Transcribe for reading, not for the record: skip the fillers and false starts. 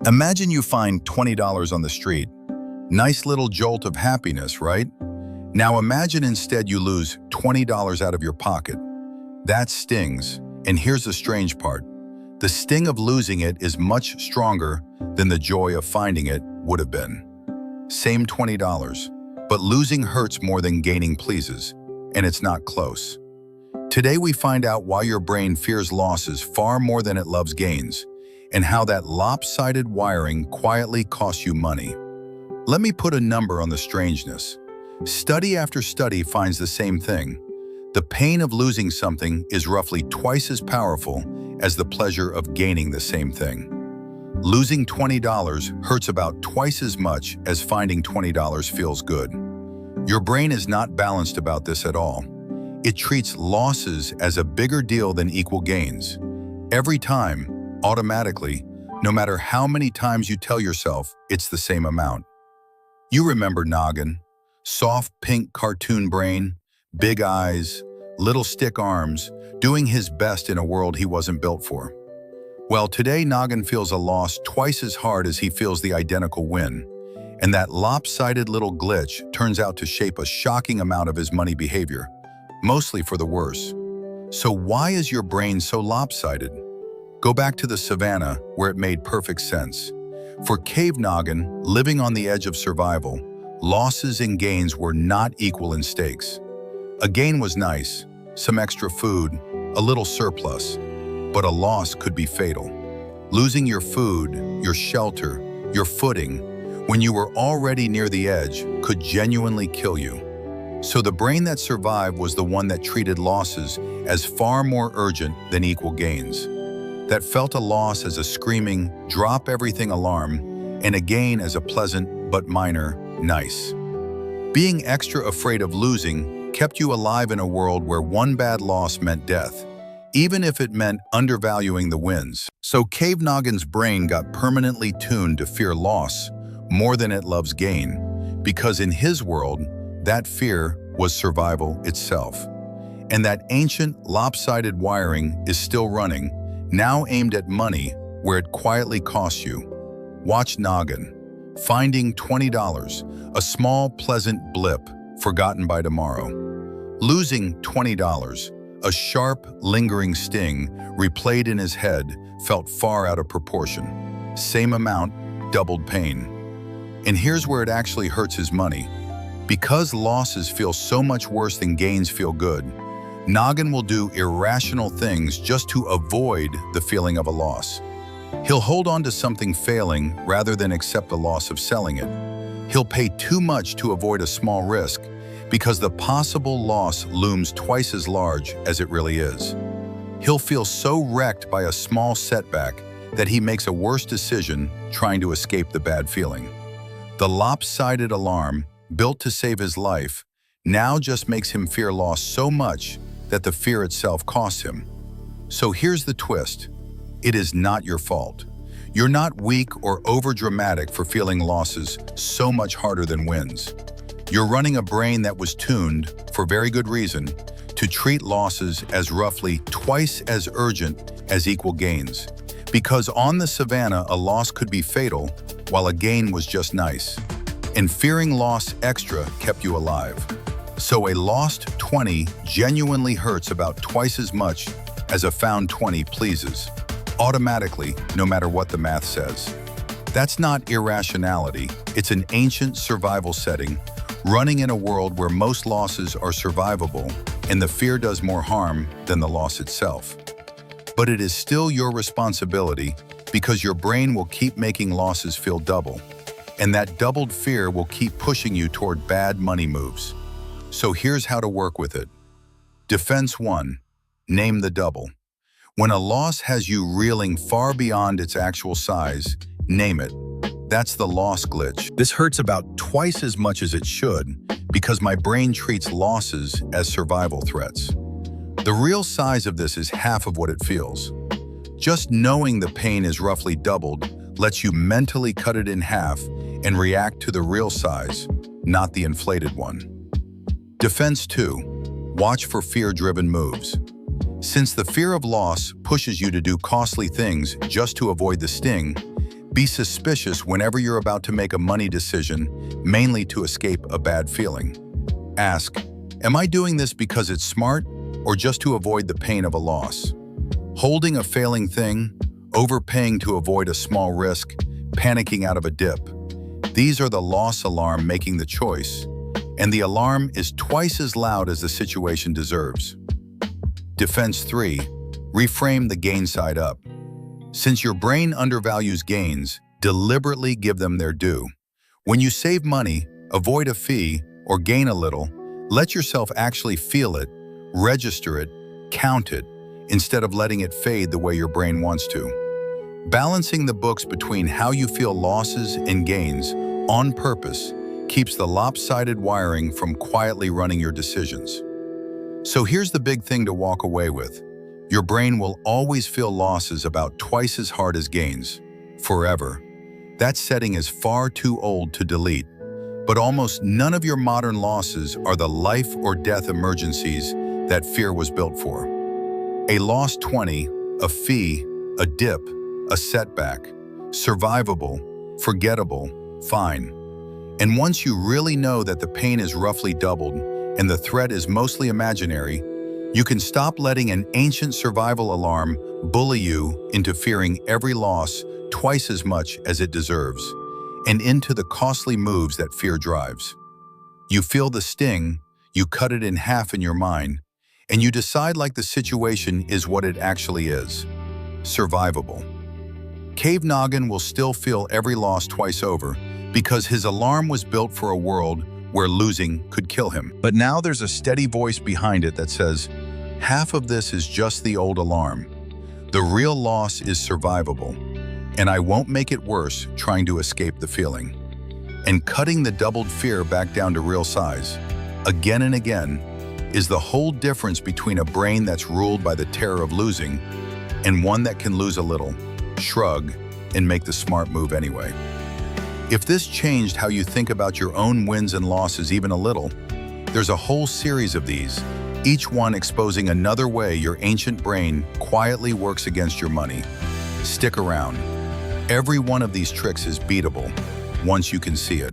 Imagine you find $20 on the street. Nice little jolt of happiness, right? Now imagine instead you lose $20 out of your pocket. That stings, and here's the strange part. The sting of losing it is much stronger than the joy of finding it would have been. Same $20, but losing hurts more than gaining pleases, and it's not close. Today we find out why your brain fears losses far more than it loves gains, and how that lopsided wiring quietly costs you money. Let me put a number on the strangeness. Study after study finds the same thing. The pain of losing something is roughly twice as powerful as the pleasure of gaining the same thing. Losing $20 hurts about twice as much as finding $20 feels good. Your brain is not balanced about this at all. It treats losses as a bigger deal than equal gains. Every time, automatically, no matter how many times you tell yourself it's the same amount. You remember Noggin, soft pink cartoon brain, big eyes, little stick arms, doing his best in a world he wasn't built for. Well, today Noggin feels a loss twice as hard as he feels the identical win, and that lopsided little glitch turns out to shape a shocking amount of his money behavior, mostly for the worse. So why is your brain so lopsided? Go back to the savannah where it made perfect sense. For Cave Noggin, living on the edge of survival, losses and gains were not equal in stakes. A gain was nice, some extra food, a little surplus, but a loss could be fatal. Losing your food, your shelter, your footing, when you were already near the edge, could genuinely kill you. So the brain that survived was the one that treated losses as far more urgent than equal gains. That felt a loss as a screaming, drop everything alarm, and a gain as a pleasant but minor, nice. Being extra afraid of losing kept you alive in a world where one bad loss meant death, even if it meant undervaluing the wins. So Cave Noggin's brain got permanently tuned to fear loss more than it loves gain, because in his world, that fear was survival itself. And that ancient, lopsided wiring is still running, now aimed at money where it quietly costs you. Watch Noggin. Finding $20, a small, pleasant blip forgotten by tomorrow. Losing $20, a sharp, lingering sting replayed in his head felt far out of proportion. Same amount, doubled pain. And here's where it actually hurts his money. Because losses feel so much worse than gains feel good, Noggin will do irrational things just to avoid the feeling of a loss. He'll hold on to something failing rather than accept the loss of selling it. He'll pay too much to avoid a small risk because the possible loss looms twice as large as it really is. He'll feel so wrecked by a small setback that he makes a worse decision trying to escape the bad feeling. The lopsided alarm, built to save his life, now just makes him fear loss so much that the fear itself costs him. So here's the twist. It is not your fault. You're not weak or overdramatic for feeling losses so much harder than wins. You're running a brain that was tuned, for very good reason, to treat losses as roughly twice as urgent as equal gains. Because on the savannah, a loss could be fatal, while a gain was just nice. And fearing loss extra kept you alive. So a lost 20 genuinely hurts about twice as much as a found 20 pleases, automatically, no matter what the math says. That's not irrationality, it's an ancient survival setting, running in a world where most losses are survivable, and the fear does more harm than the loss itself. But it is still your responsibility, because your brain will keep making losses feel double, and that doubled fear will keep pushing you toward bad money moves. So here's how to work with it. Defense 1. Name the double. When a loss has you reeling far beyond its actual size, name it. That's the loss glitch. This hurts about twice as much as it should because my brain treats losses as survival threats. The real size of this is half of what it feels. Just knowing the pain is roughly doubled lets you mentally cut it in half and react to the real size, not the inflated one. Defense 2. Watch for fear-driven moves. Since the fear of loss pushes you to do costly things just to avoid the sting, Be suspicious whenever you're about to make a money decision, mainly to escape a bad feeling. Ask, am I doing this because it's smart or just to avoid the pain of a loss? Holding a failing thing, overpaying to avoid a small risk, panicking out of a dip. These are the loss alarm making the choice, and the alarm is twice as loud as the situation deserves. Defense 3. Reframe the gain side up. Since your brain undervalues gains, deliberately give them their due. When you save money, avoid a fee, or gain a little, let yourself actually feel it, register it, count it, instead of letting it fade the way your brain wants to. Balancing the books between how you feel losses and gains on purpose keeps the lopsided wiring from quietly running your decisions. So here's the big thing to walk away with. Your brain will always feel losses about twice as hard as gains, forever. That setting is far too old to delete. But almost none of your modern losses are the life or death emergencies that fear was built for. A lost 20, a fee, a dip, a setback, survivable, forgettable, fine. And once you really know that the pain is roughly doubled and the threat is mostly imaginary, you can stop letting an ancient survival alarm bully you into fearing every loss twice as much as it deserves, and into the costly moves that fear drives. You feel the sting, you cut it in half in your mind, and you decide like the situation is what it actually is, survivable. Cave Noggin will still feel every loss twice over because his alarm was built for a world where losing could kill him. But now there's a steady voice behind it that says, half of this is just the old alarm. The real loss is survivable, and I won't make it worse trying to escape the feeling. And cutting the doubled fear back down to real size, again and again, is the whole difference between a brain that's ruled by the terror of losing and one that can lose a little, shrug, and make the smart move anyway. If this changed how you think about your own wins and losses even a little, there's a whole series of these, each one exposing another way your ancient brain quietly works against your money. Stick around. Every one of these tricks is beatable once you can see it.